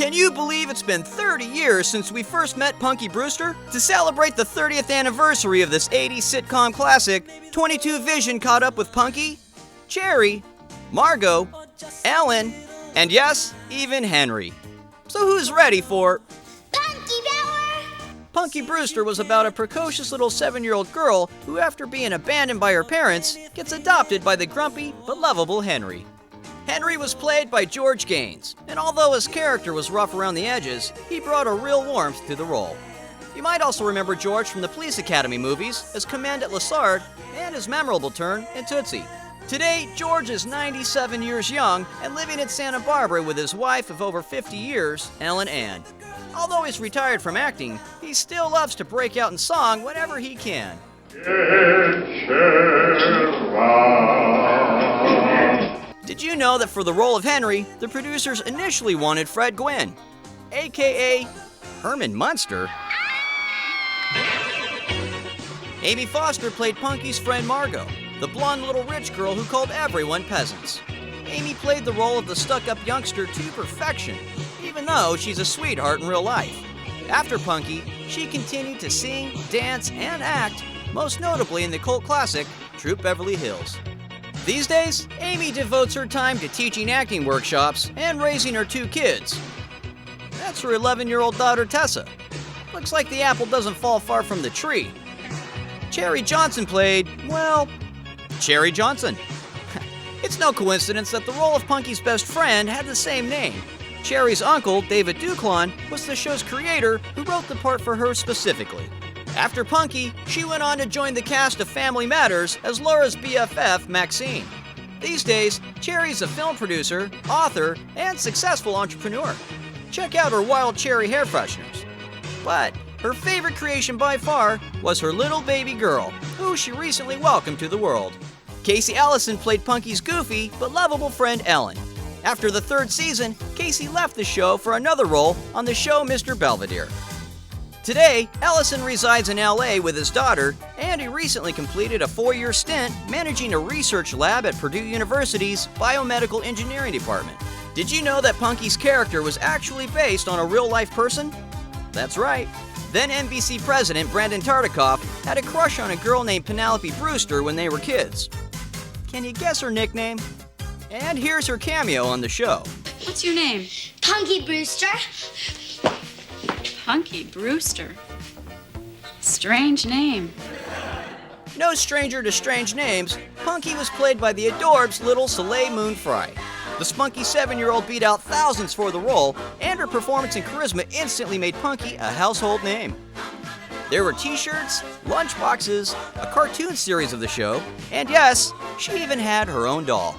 Can you believe it's been 30 years since we first met Punky Brewster? To celebrate the 30th anniversary of this 80s sitcom classic, 22 Vision caught up with Punky, Cherie, Margeaux, Allen, and yes, even Henry. So who's ready for Punky Power? Punky Brewster was about a precocious little 7-year-old girl who, after being abandoned by her parents, gets adopted by the grumpy but lovable Henry. Henry was played by George Gaynes, and although his character was rough around the edges, he brought a real warmth to the role. You might also remember George from the Police Academy movies as Commandant Lassard and his memorable turn in Tootsie. Today, George is 97 years young and living in Santa Barbara with his wife of over 50 years, Ellen Ann. Although he's retired from acting, he still loves to break out in song whenever he can. Did you know that for the role of Henry, the producers initially wanted Fred Gwynne, aka Herman Munster? Amy Foster played Punky's friend Margeaux, the blonde little rich girl who called everyone peasants. Amy played the role of the stuck-up youngster to perfection, even though she's a sweetheart in real life. After Punky, she continued to sing, dance, and act, most notably in the cult classic, Troop Beverly Hills. These days, Amy devotes her time to teaching acting workshops and raising her 2 kids. That's her 11-year-old daughter, Tessa. Looks like the apple doesn't fall far from the tree. Cherie Johnson played, well, Cherie Johnson. It's no coincidence that the role of Punky's best friend had the same name. Cherie's uncle, David Duclon, was the show's creator who wrote the part for her specifically. After Punky, she went on to join the cast of Family Matters as Laura's BFF, Maxine. These days, Cherie's a film producer, author, and successful entrepreneur. Check out her wild cherry hair fresheners. But her favorite creation by far was her little baby girl, who she recently welcomed to the world. Casey Allison played Punky's goofy but lovable friend Ellen. After the 3rd season, Casey left the show for another role on the show Mr. Belvedere. Today, Ellison resides in LA with his daughter, and he recently completed a 4-year stint managing a research lab at Purdue University's Biomedical Engineering Department. Did you know that Punky's character was actually based on a real-life person? That's right. Then NBC president Brandon Tartikoff had a crush on a girl named Penelope Brewster when they were kids. Can you guess her nickname? And here's her cameo on the show. What's your name? Punky Brewster. Punky Brewster. Strange name. No stranger to strange names, Punky was played by the adorbs little Soleil Moon Frye. The spunky 7-year-old beat out thousands for the role, and her performance and charisma instantly made Punky a household name. There were t-shirts, lunchboxes, a cartoon series of the show, and yes, she even had her own doll.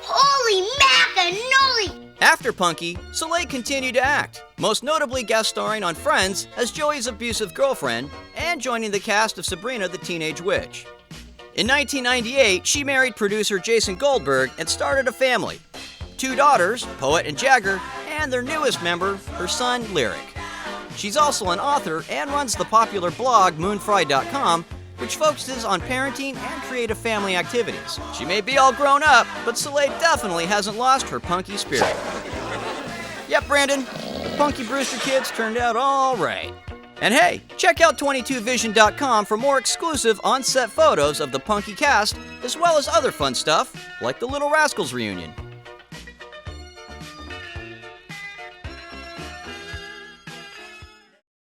Holy macanoli! After Punky, Soleil continued to act, most notably guest starring on Friends as Joey's abusive girlfriend and joining the cast of Sabrina the Teenage Witch. In 1998, she married producer Jason Goldberg and started a family. 2 daughters, Poet and Jagger, and their newest member, her son, Lyric. She's also an author and runs the popular blog moonfry.com, which focuses on parenting and creative family activities. She may be all grown up, but Soleil definitely hasn't lost her punky spirit. Yep, Brandon, the Punky Brewster kids turned out all right. And hey, check out 22vision.com for more exclusive on-set photos of the Punky cast, as well as other fun stuff, like the Little Rascals reunion.